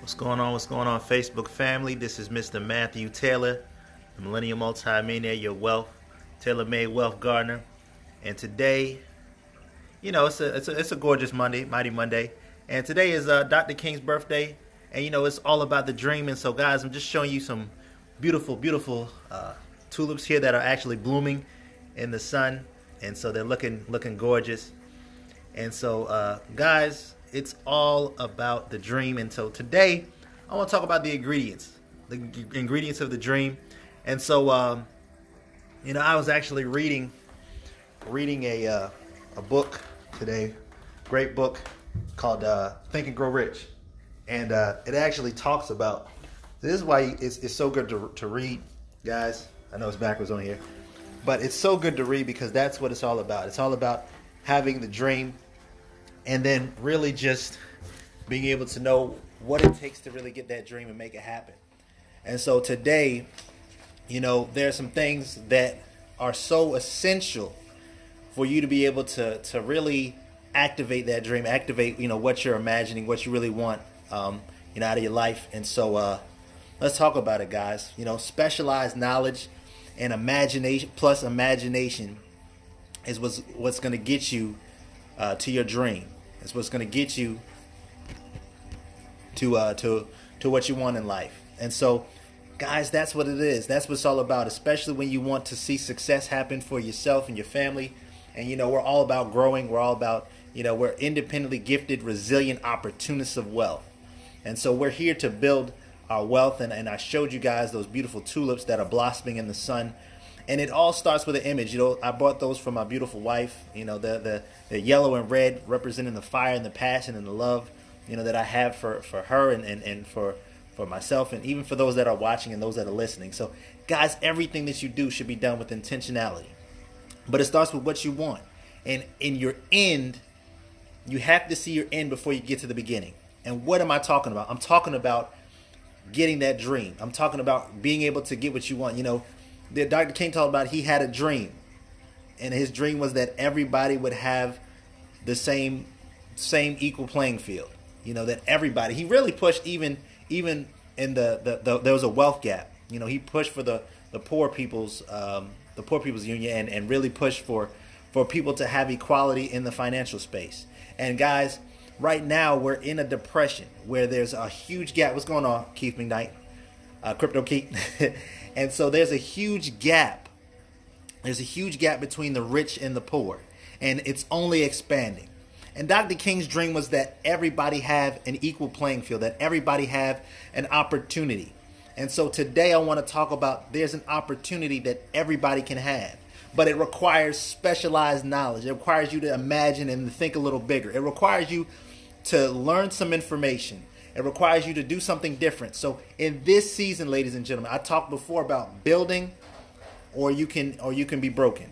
What's going on? What's going on, Facebook family? This is Mr. Matthew Taylor, the Millennial Multimillionaire, your wealth, tailor-made wealth gardener. And today, it's a gorgeous Monday, mighty Monday. And today is Dr. King's birthday, and it's all about the dream. And so, guys, I'm just showing you some beautiful, beautiful tulips here that are actually blooming in the sun, and so they're looking gorgeous. And so, guys, it's all about the dream. And so today, I want to talk about the ingredients of the dream. And so, I was actually reading a book today, great book called Think and Grow Rich, and it actually talks about. This is why it's so good to read, guys. I know it's backwards on here, but it's so good to read because that's what it's all about. It's all about having the dream, and then really just being able to know what it takes to really get that dream and make it happen. And so today, there are some things that are so essential for you to be able to really activate that dream, activate, what you're imagining, what you really want, out of your life. And so let's talk about it, guys. Specialized knowledge and imagination plus imagination is what's going to get you to your dream. It's what's going to get you to what you want in life. And so, guys, that's what it is. That's what it's all about, especially when you want to see success happen for yourself and your family. And, we're all about growing. We're all about, we're independently gifted, resilient opportunists of wealth. And so we're here to build our wealth. And I showed you guys those beautiful tulips that are blossoming in the sun. And it all starts with an image. I bought those from my beautiful wife. The yellow and red representing the fire and the passion and the love, that I have for her and for myself, and even for those that are watching and those that are listening. So, guys, everything that you do should be done with intentionality. But it starts with what you want. And in your end, you have to see your end before you get to the beginning. And what am I talking about? I'm talking about getting that dream. I'm talking about being able to get what you want. Dr. King talked about he had a dream, and his dream was that everybody would have the same equal playing field. That everybody. He really pushed even in there was a wealth gap. He pushed for the poor people's union and really pushed for people to have equality in the financial space. And guys, right now we're in a depression where there's a huge gap. What's going on, Keith McKnight? Crypto Keith. And so there's a huge gap. There's a huge gap between the rich and the poor. And it's only expanding. And Dr. King's dream was that everybody have an equal playing field, that everybody have an opportunity. And so today I want to talk about there's an opportunity that everybody can have. But it requires specialized knowledge. It requires you to imagine and think a little bigger. It requires you to learn some information. It requires you to do something different. So in this season, ladies and gentlemen, I talked before about building or you can be broken.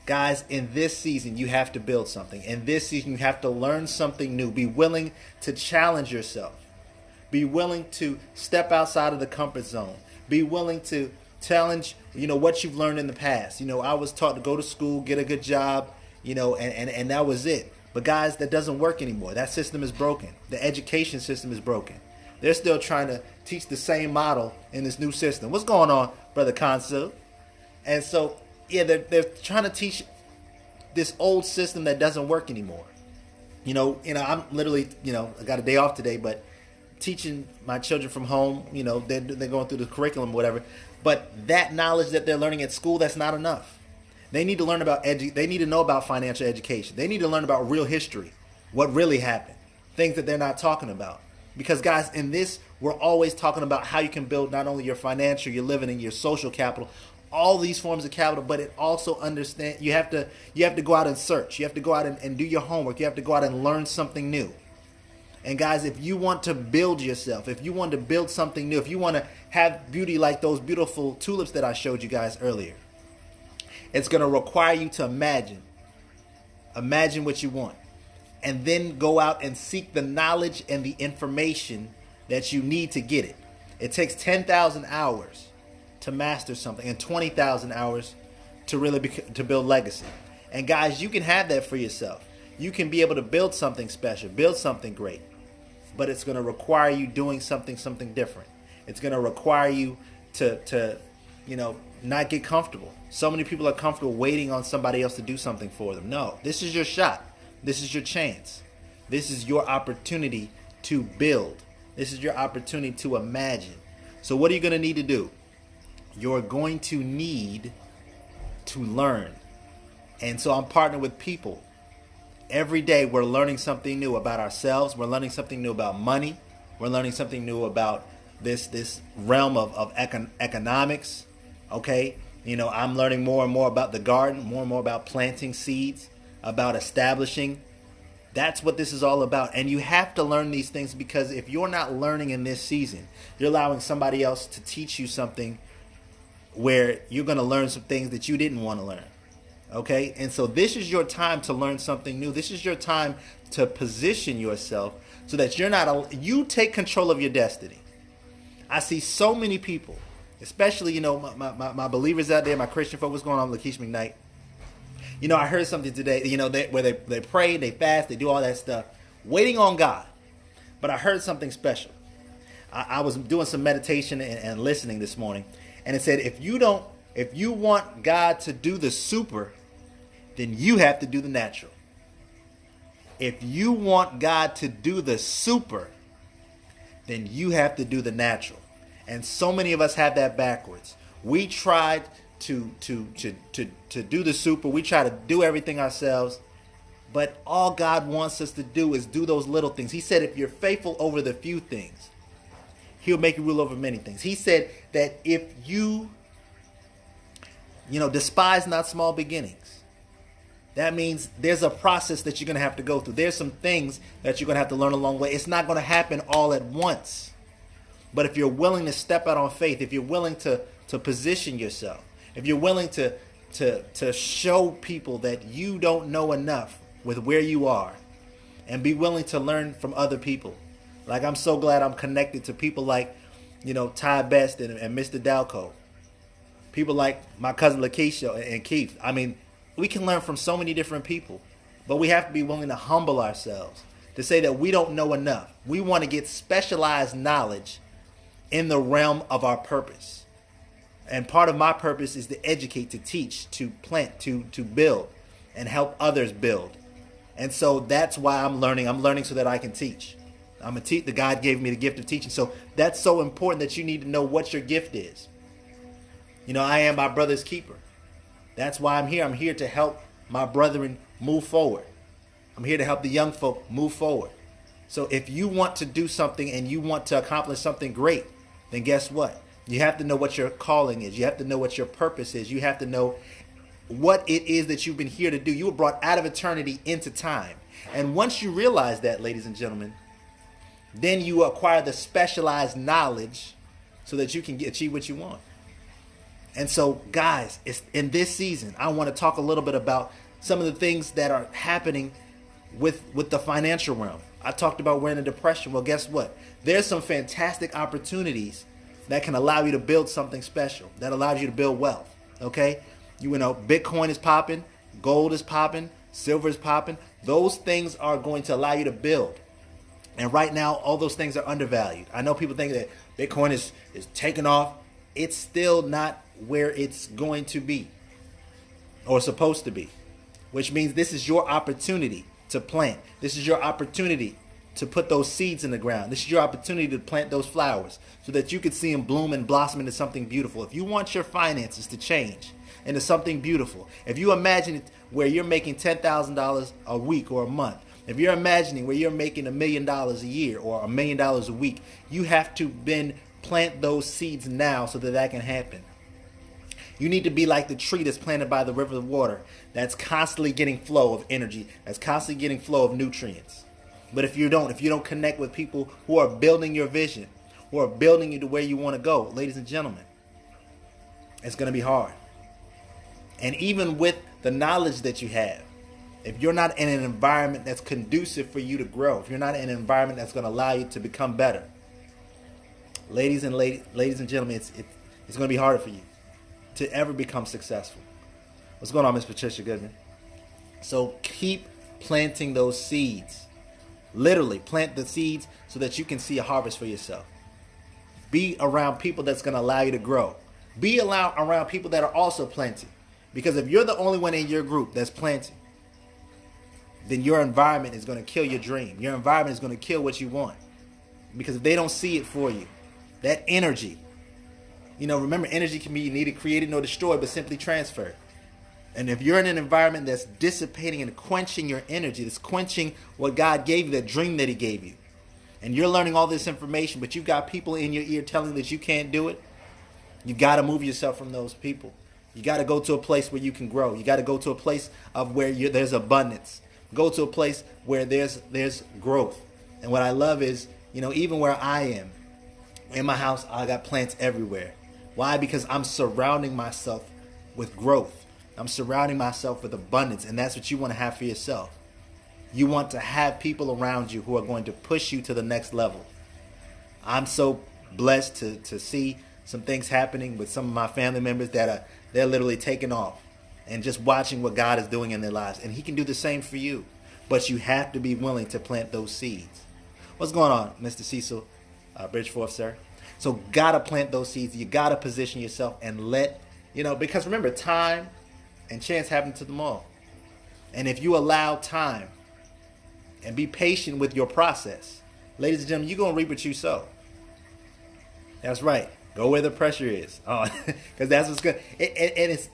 Guys, in this season, you have to build something. In this season, you have to learn something new. Be willing to challenge yourself. Be willing to step outside of the comfort zone. Be willing to challenge, what you've learned in the past. I was taught to go to school, get a good job, and that was it. But guys, that doesn't work anymore. That system is broken. The education system is broken. They're still trying to teach the same model in this new system. What's going on, Brother Consul? And so, yeah, they're trying to teach this old system that doesn't work anymore. I'm literally, I got a day off today, but teaching my children from home, they're going through the curriculum, whatever. But that knowledge that they're learning at school, that's not enough. They need to learn about they need to know about financial education. They need to learn about real history, what really happened, things that they're not talking about. Because guys, in this, we're always talking about how you can build not only your financial, your living, and your social capital, all these forms of capital, but it also understand you have to go out and search. You have to go out and do your homework. You have to go out and learn something new. And guys, if you want to build yourself, if you want to build something new, if you want to have beauty like those beautiful tulips that I showed you guys earlier, it's going to require you to imagine what you want, and then go out and seek the knowledge and the information that you need to get it. It takes 10,000 hours to master something and 20,000 hours to really to build legacy. And guys, you can have that for yourself. You can be able to build something special, build something great. but it's going to require you doing something different. It's going to require you to not get comfortable. So many people are comfortable waiting on somebody else to do something for them. No, this is your shot. This is your chance. This is your opportunity to build. This is your opportunity to imagine. So what are you going to need to do? You're going to need to learn. And so I'm partnered with people. Every day we're learning something new about ourselves. We're learning something new about money. We're learning something new about this realm of economics. Okay? I'm learning more and more about the garden, more and more about planting seeds, about establishing. That's what this is all about. And you have to learn these things, because if you're not learning in this season, you're allowing somebody else to teach you something where you're going to learn some things that you didn't want to learn. Okay? And so this is your time to learn something new. This is your time to position yourself so that you take control of your destiny. I see so many people, especially, my believers out there, my Christian folk. What's going on, Lakeisha McKnight? I heard something today, where they pray, they fast, they do all that stuff, waiting on God. But I heard something special. I was doing some meditation and listening this morning, and it said, if you want God to do the super, then you have to do the natural. If you want God to do the super, then you have to do the natural. And so many of us have that backwards. We tried to do the super. We try to do everything ourselves. But all God wants us to do is do those little things. He said, if you're faithful over the few things, He'll make you rule over many things. He said that if you despise not small beginnings, that means there's a process that you're going to have to go through. There's some things that you're going to have to learn along the way. It's not going to happen all at once. But if you're willing to step out on faith, if you're willing to position yourself, if you're willing to show people that you don't know enough with where you are, and be willing to learn from other people. Like, I'm so glad I'm connected to people like, Ty Best and Mr. Dalco. People like my cousin Lakeisha and Keith. I mean, we can learn from so many different people, but we have to be willing to humble ourselves, to say that we don't know enough. We want to get specialized knowledge in the realm of our purpose. And part of my purpose is to educate, to teach, to plant, to build, and help others build. And so that's why I'm learning. I'm learning so that I can teach. The God gave me the gift of teaching. So that's so important, that you need to know what your gift is. I am my brother's keeper. That's why I'm here. I'm here to help my brethren move forward. I'm here to help the young folk move forward. So if you want to do something and you want to accomplish something great, then guess what? You have to know what your calling is. You have to know what your purpose is. You have to know what it is that you've been here to do. You were brought out of eternity into time. And once you realize that, ladies and gentlemen, then you acquire the specialized knowledge so that you can achieve what you want. And so, guys, in this season, I want to talk a little bit about some of the things that are happening with the financial realm. I talked about we're in a depression. Well, guess what? There's some fantastic opportunities that can allow you to build something special, that allows you to build wealth. Okay? Bitcoin is popping, gold is popping, silver is popping. Those things are going to allow you to build. And right now, all those things are undervalued. I know people think that Bitcoin is taking off. It's still not where it's going to be or supposed to be, which means this is your opportunity to plant. This is your opportunity to put those seeds in the ground. This is your opportunity to plant those flowers so that you can see them bloom and blossom into something beautiful. If you want your finances to change into something beautiful, if you imagine it where you're making $10,000 a week or a month, if you're imagining where you're making $1 million a year or $1 million a week, you have to then plant those seeds now so that can happen. You need to be like the tree that's planted by the river of water, that's constantly getting flow of energy, that's constantly getting flow of nutrients. But if you don't connect with people who are building your vision, who are building you to where you want to go, ladies and gentlemen, it's going to be hard. And even with the knowledge that you have, if you're not in an environment that's conducive for you to grow, if you're not in an environment that's going to allow you to become better, ladies and gentlemen, it's going to be harder for you to ever become successful. What's going on, Miss Patricia Goodman? So keep planting those seeds. Literally, plant the seeds so that you can see a harvest for yourself. Be around people that's going to allow you to grow. Be around people that are also planting. Because if you're the only one in your group that's planting, then your environment is going to kill your dream. Your environment is going to kill what you want. Because if they don't see it for you, that energy, remember, energy can be neither created nor destroyed, but simply transferred. And if you're in an environment that's dissipating and quenching your energy, that's quenching what God gave you, that dream that he gave you, and you're learning all this information, but you've got people in your ear telling you that you can't do it, you got to move yourself from those people. You got to go to a place where you can grow. You got to go to a place of where there's abundance. Go to a place where there's growth. And what I love is, even where I am, in my house, I got plants everywhere. Why? Because I'm surrounding myself with growth. I'm surrounding myself with abundance, and that's what you want to have for yourself. You want to have people around you who are going to push you to the next level. I'm so blessed to see some things happening with some of my family members that they're literally taking off and just watching what God is doing in their lives. And he can do the same for you. But you have to be willing to plant those seeds. What's going on, Mr. Cecil Bridgeforth, sir? So gotta plant those seeds. You gotta position yourself and because remember, time and chance happen to them all. And if you allow time and be patient with your process, ladies and gentlemen, you're going to reap what you sow. That's right. Go where the pressure is. Because that's what's good.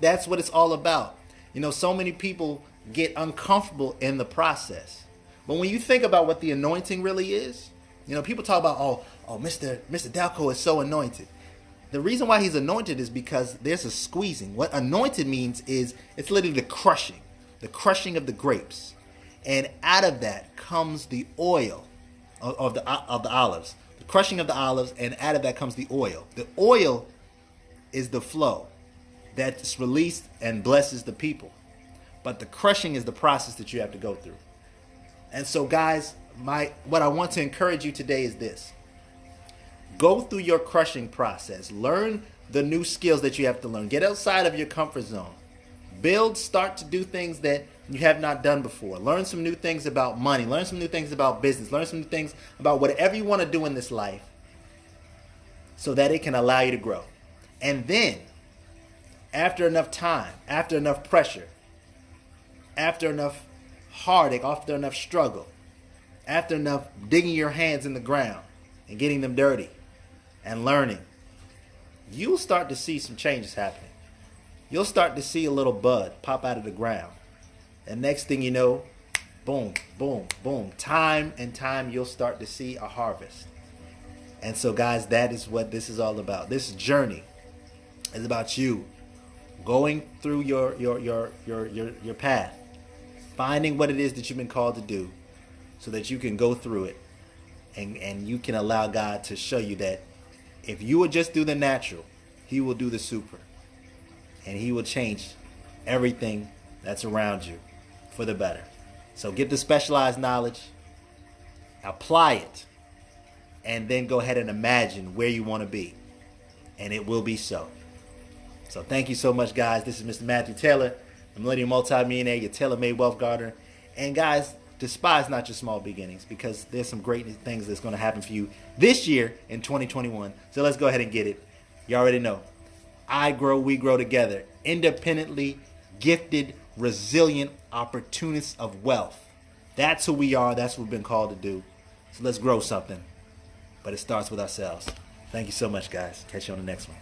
That's what it's all about. So many people get uncomfortable in the process. But when you think about what the anointing really is, people talk about, Mr. Dalco is so anointed. The reason why he's anointed is because there's a squeezing. What anointed means is it's literally the crushing of the grapes. And out of that comes the oil of the olives. The crushing of the olives, and out of that comes the oil. The oil is the flow that's released and blesses the people. But the crushing is the process that you have to go through. And so, guys, what I want to encourage you today is this. Go through your crushing process. Learn the new skills that you have to learn. Get outside of your comfort zone. Start to do things that you have not done before. Learn some new things about money. Learn some new things about business. Learn some new things about whatever you want to do in this life so that it can allow you to grow. And then, after enough time, after enough pressure, after enough heartache, after enough struggle, after enough digging your hands in the ground and getting them dirty and learning, you'll start to see some changes happening. You'll start to see a little bud pop out of the ground. And next thing you know, boom, boom, boom. Time and time, you'll start to see a harvest. And so, guys, that is what this is all about. This journey is about you going through your path, finding what it is that you've been called to do so that you can go through it and you can allow God to show you that if you will just do the natural, he will do the super. And he will change everything that's around you for the better. So get the specialized knowledge, apply it, and then go ahead and imagine where you want to be. And it will be so. So thank you so much, guys. This is Mr. Matthew Taylor, the Millennial Multimillionaire, your tailor-made wealth gardener. And guys, despise not your small beginnings, because there's some great things that's going to happen for you this year in 2021. So let's go ahead and get it. You already know. I grow, we grow together. Independently, gifted, resilient opportunists of wealth. That's who we are. That's what we've been called to do. So let's grow something. But it starts with ourselves. Thank you so much, guys. Catch you on the next one.